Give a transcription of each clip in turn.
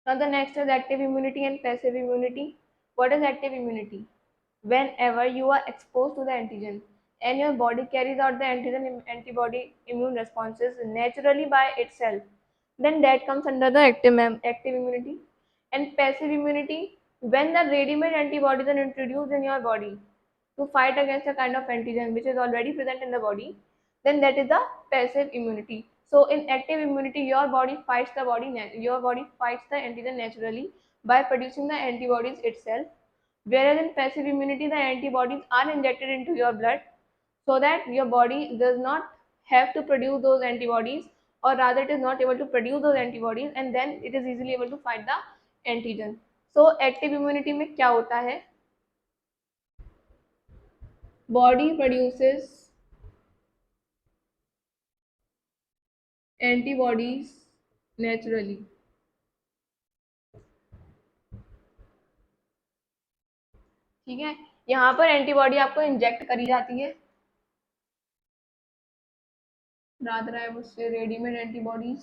Now the next is active immunity and passive immunity. What is active immunity? Whenever you are exposed to the antigen and your body carries out the antigen antibody immune responses naturally by itself, then that comes under the active immunity. And passive immunity, when the ready-made antibodies are introduced in your body to fight against a kind of antigen which is already present in the body, then that is the passive immunity. So in active immunity, your body fights the antigen naturally by producing the antibodies itself, whereas in passive immunity the antibodies are injected into your blood so that your body does not have to produce those antibodies, or rather it is not able to produce those antibodies, and then it is easily able to fight the antigen. So active immunity में क्या होता है? Body produces antibodies naturally. ठीक है, यहाँ पर antibody आपको inject करी जाती है, rather I would say readymade antibodies.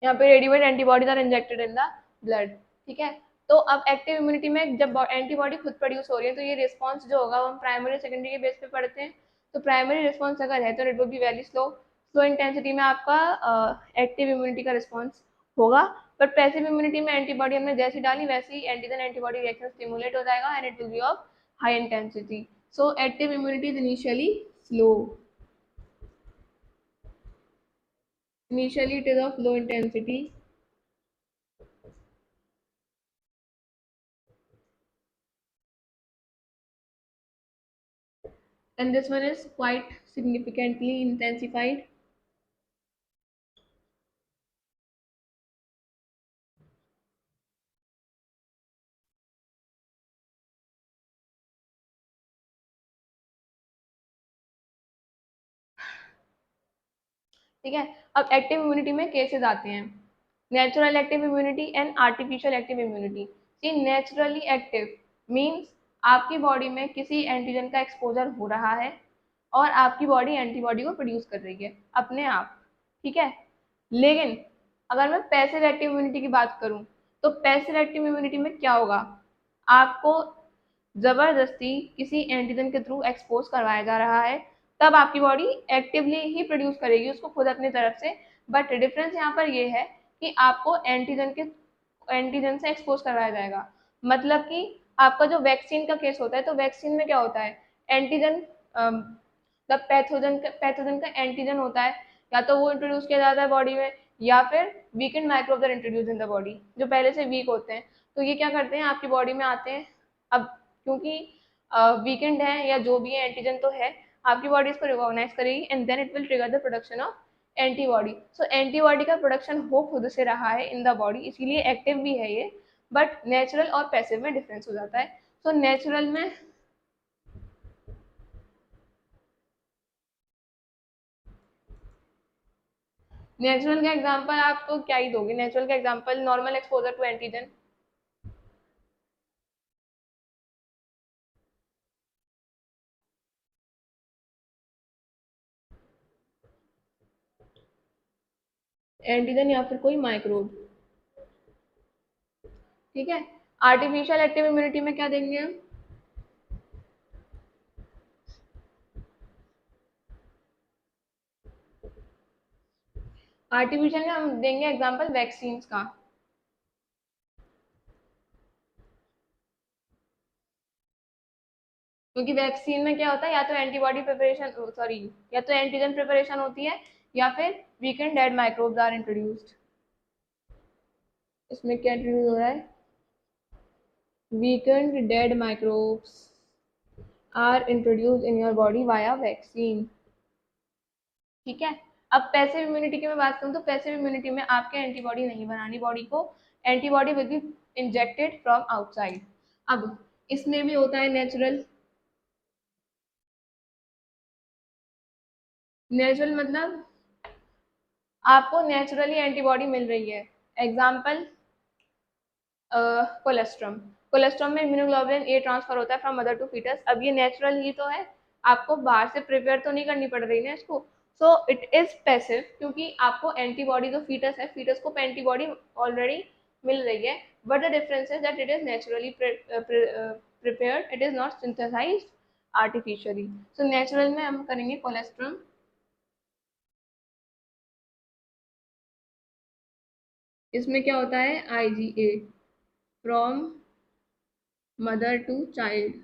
यहाँ पे readymade antibodies are injected in the blood. ठीक है, तो अब एक्टिव इम्यूनिटी में जब एंटीबॉडी खुद प्रोड्यूस हो रही है तो ये रिस्पॉन्स जो होगा वो हम प्राइमरी सेकेंडरी के बेस पे पढ़ते हैं. तो प्राइमरी रिस्पॉन्स अगर है तो it will be very slow, slow intensity में आपका एक्टिव इम्यूनिटी का रिस्पॉन्स होगा. बट पैसिव इम्यूनिटी में एंटीबॉडी हमने जैसी डाली वैसे ही एंटीजन एंटीबॉडी रिएक्शन स्टिमुलेट हो जाएगा and it will B of high intensity. So active immunity is initially slow. Initially, it is of low intensity. And this one is quite significantly intensified. ठीक है, अब active immunity में cases आते हैं. Natural active immunity and artificial active immunity. See naturally active means आपकी body में किसी antigen का एक्सपोजर हो रहा है और आपकी बॉडी एंटीबॉडी को प्रोड्यूस कर रही है अपने आप. ठीक है, लेकिन अगर मैं पैसिव एक्टिव इम्यूनिटी की बात करूं तो पैसिव एक्टिव इम्यूनिटी में क्या होगा? आपको जबरदस्ती किसी एंटीजन के थ्रू एक्सपोज करवाया जा रहा है, तब आपकी बॉडी एक्टिवली ही प्रोड्यूस करेगी उसको खुद अपनी तरफ से. बट डिफरेंस यहाँ पर ये है कि आपको एंटीजन से एक्सपोज करवाया जाएगा. मतलब कि आपका जो वैक्सीन का केस होता है, तो वैक्सीन में क्या होता है, एंटीजन पैथोजन का एंटीजन होता है, या तो वो इंट्रोड्यूस किया जाता है बॉडी में, या फिर weakened microbes are introduce in the body, जो पहले से वीक होते हैं. तो ये क्या करते हैं, आपकी बॉडी में आते हैं. अब क्योंकि वीकेंड है या जो भी है एंटीजन तो है, आपकी बॉडी इसको रिकॉग्नाइज करेगी and then it will trigger the production of antibody. So antibody का प्रोडक्शन हो खुद से रहा है इन द बॉडी, इसीलिए एक्टिव भी है ये. बट नेचुरल और पैसिव में डिफरेंस हो जाता है. सो नेचुरल का एग्जांपल आप तो क्या ही दोगे, नेचुरल का example normal exposure to antigen. Antigen या फिर कोई माइक्रोब. ठीक है, आर्टिफिशियल एक्टिव इम्यूनिटी में क्या देंगे हम? आर्टिफिशियल में हम देंगे एग्जांपल वैक्सीन का. क्योंकि वैक्सीन में क्या होता है, या तो एंटीबॉडी प्रिपरेशन, सॉरी, या तो एंटीजन प्रिपरेशन होती है या फिर weakened dead microbes are introduced. इसमें क्या इंट्रोड्यूस हो रहा है? Weakened dead microbes are introduced in your body via vaccine. ठीक है, अब पैसिव इम्यूनिटी की मैं बात करूँ तो पैसिव इम्यूनिटी में आपके एंटीबॉडी नहीं बनानी बॉडी को, antibody will be injected from outside. अब इसमें भी होता है नेचुरल. नेचुरल मतलब आपको नेचुरली एंटीबॉडी मिल रही है। Example colostrum. कोलेस्ट्रम में इम्यूनोग्लोबुलिन ए ट्रांसफर होता है फ्रॉम मदर टू फीटस। अब ये नेचुरल ही तो है, आपको बाहर से प्रिपेयर तो नहीं करनी पड़ रही ना इसको। सो इट इज पैसिव, क्योंकि आपको एंटीबॉडी, जो फीटस है, फीटस को एंटीबॉडी ऑलरेडी मिल रही है, but the difference is that it is naturally prepared, it is not synthesized artificially. So natural में हम करेंगे कोलेस्ट्रम। इसमें क्या होता है, IgA from mother to child.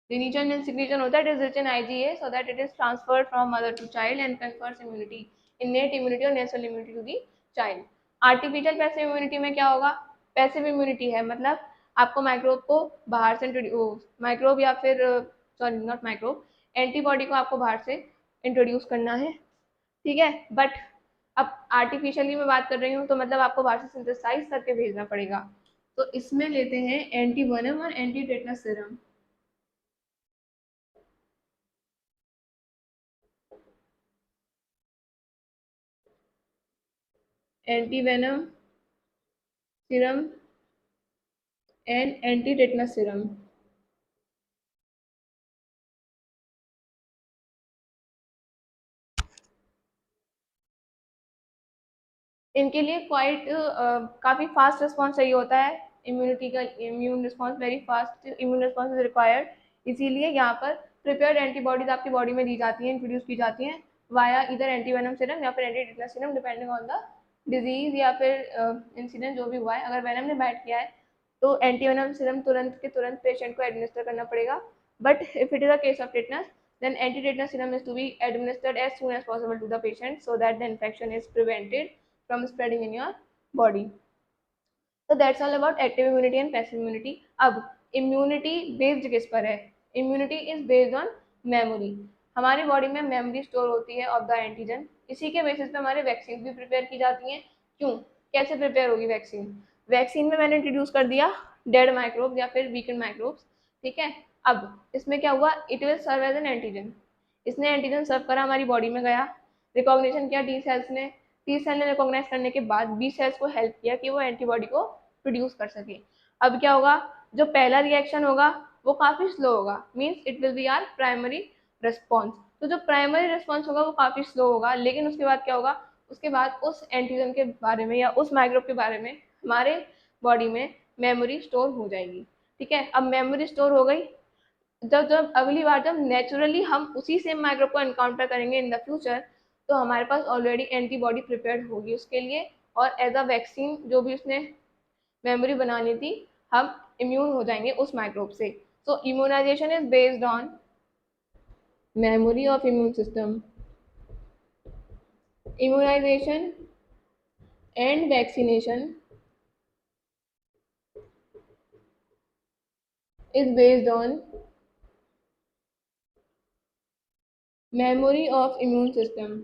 Denition and secretion होता है, it is rich in IgA so that it is transferred from mother to child and confers immunity, innate immunity और natural immunity to the child. Artificial passive immunity में क्या होगा, passive immunity है, मतलब आपको microbe को बाहर से माइक्रोब या फिर सॉरी नॉट माइक्रोब, एंटीबॉडी को आपको बाहर से इंट्रोड्यूस करना है, ठीक है। बट अब आर्टिफिशियली मैं बात कर रही हूँ, तो मतलब आपको बाहर से सिंथेसाइज करके भेजना पड़ेगा। तो इसमें लेते हैं एंटी वेनम और anti tetanus serum. Anti venom serum and anti tetanus serum. इनके लिए क्वाइट काफ़ी फास्ट रिस्पॉन्स चाहिए होता है, इम्यूनिटी का immune response, very fast immune response is required. इसीलिए यहाँ पर प्रिपेयर्ड एंटीबॉडीज आपकी बॉडी में दी जाती हैं, इंट्रोड्यूस की जाती हैं वाया इधर एंटी वेनम सीरम या फिर anti tetanus serum, depending on the disease या फिर इंसिडेंट जो भी हुआ है। अगर वेनम ने बाइट किया है तो एंटी वेनम सीरम तुरंत के तुरंत पेशेंट को एडमिनिस्टर करना पड़ेगा। But if it is a case of tetanus, then anti-tetanus serum is to be administered as soon as possible to the patient so that the infection is prevented from spreading in your body. So that's all about active immunity and passive immunity. अब immunity based किस पर है, immunity is based on memory। हमारी body में memory store होती है of the antigen, इसी के बेसिस पे हमारे वैक्सीन भी प्रिपेयर की जाती हैं। क्यों, कैसे प्रिपेयर होगी वैक्सीन, वैक्सीन में मैंने इंट्रोड्यूस कर दिया डेड माइक्रोब या फिर वीकेंड माइक्रोब्स, ठीक है। अब इसमें क्या हुआ, it will serve as an antigen, इसने एंटीजन सर्व करा, हमारी बॉडी में गया, रिकॉग्निशन किया टी सेल्स ने, टी सेल ने रिकॉग्नाइज करने के बाद बी सेल्स को हेल्प किया कि वो एंटीबॉडी को प्रोड्यूस कर सके। अब क्या होगा, जो पहला रिएक्शन होगा वो काफ़ी स्लो होगा, means it will be our primary response. तो जो प्राइमरी रिस्पॉन्स होगा वो काफ़ी स्लो होगा, लेकिन उसके बाद क्या होगा, उसके बाद उस एंटीजन के बारे में या उस माइक्रोब के बारे में हमारे बॉडी में मेमोरी स्टोर हो जाएगी, ठीक है। अब मेमोरी स्टोर हो गई, जब जब अगली बार जब नेचुरली हम उसी सेम माइक्रोब को एनकाउंटर करेंगे इन द फ्यूचर, तो हमारे पास ऑलरेडी एंटीबॉडी प्रिपेयर्ड होगी उसके लिए, और एज अ वैक्सीन जो भी उसने मेमोरी बनानी थी, हम इम्यून हो जाएंगे उस माइक्रोब से। So immunisation is based on memory of immune system. Immunization and vaccination is based on memory of immune system.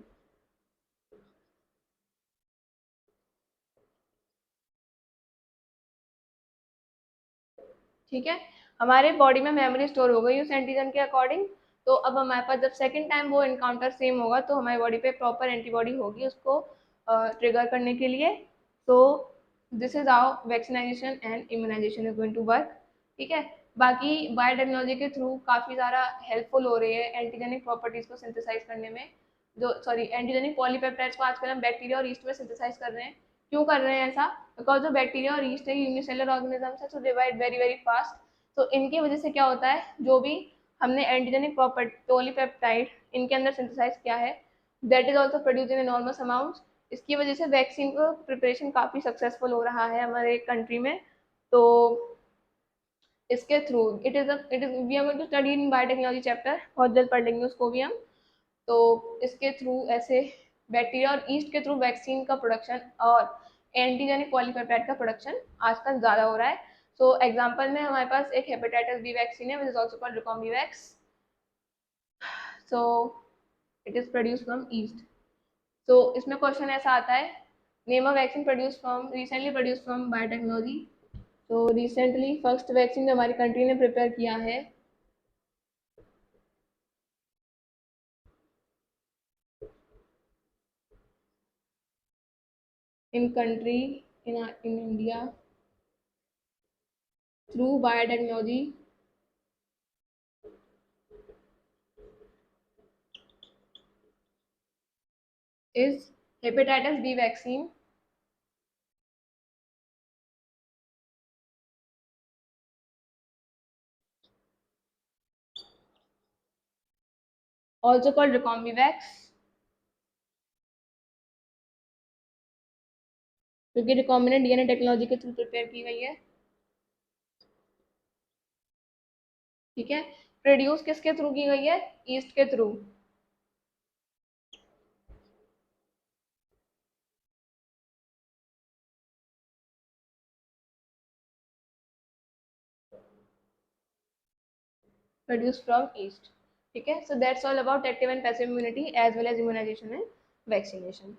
ठीक है, हमारे बॉडी में मेमोरी स्टोर हो गई उस एंटीजन के अकॉर्डिंग। तो अब हमारे पास जब सेकेंड टाइम वो इनकाउंटर सेम होगा तो हमारी बॉडी पे प्रॉपर एंटीबॉडी होगी उसको ट्रिगर करने के लिए। तो this is how vaccination and immunisation is going to work, ठीक है। बाकी बायोटेक्नोलॉजी के थ्रू काफ़ी ज़्यादा हेल्पफुल हो रही है एंटीजेनिक प्रॉपर्टीज़ को सिंथेसाइज करने में, जो सॉरी एंटीजेनिक पॉलीपेप्टाइड्स को आजकल हम बैक्टीरिया और ईस्ट में सिंथेसाइज कर रहे हैं। क्यों कर रहे हैं ऐसा, बिकॉज जो बैक्टीरिया और ईस्ट है यूनिसेलुलर ऑर्गेनिजम्स है, so divide very very fast. तो इनकी वजह से क्या होता है, जो भी हमने एंटीजेनिक प्रॉपर्टी पॉलीपेप्टाइड इनके अंदर सिंथेसाइज किया है, that is also produce in enormous amounts. इसकी वजह से वैक्सीन का प्रिपरेशन काफ़ी सक्सेसफुल हो रहा है हमारे कंट्री में। तो इसके through it is we are going to study in biotechnology chapter, बहुत जल्द पढ़ लेंगे उसको भी हम। तो इसके थ्रू ऐसे बैक्टीरिया और ईस्ट के थ्रू वैक्सीन का प्रोडक्शन और एंटीजेनिक पॉलीपेप्टाइड का प्रोडक्शन आजकल ज़्यादा हो रहा है। सो एग्जांपल में हमारे पास एक हेपेटाइटिस बी वैक्सीन है which is also called Recombivax. So it is produce from yeast. So इसमें क्वेश्चन ऐसा आता है, name a vaccine produce from recently produce from biotechnology. तो रिसेंटली फर्स्ट वैक्सीन जो हमारी कंट्री ने प्रिपेयर किया है in country in India through biotechnology is hepatitis B vaccine, also called Recombivax, क्योंकि रिकॉम्बिनेंट डीएनए टेक्नोलॉजी के थ्रू प्रिपेयर की गई है। ठीक है, प्रोड्यूस किसके थ्रू की गई है? ईस्ट के थ्रू। Produce from east. ठीक है, so that's all about active and passive immunity as well as immunization and vaccination.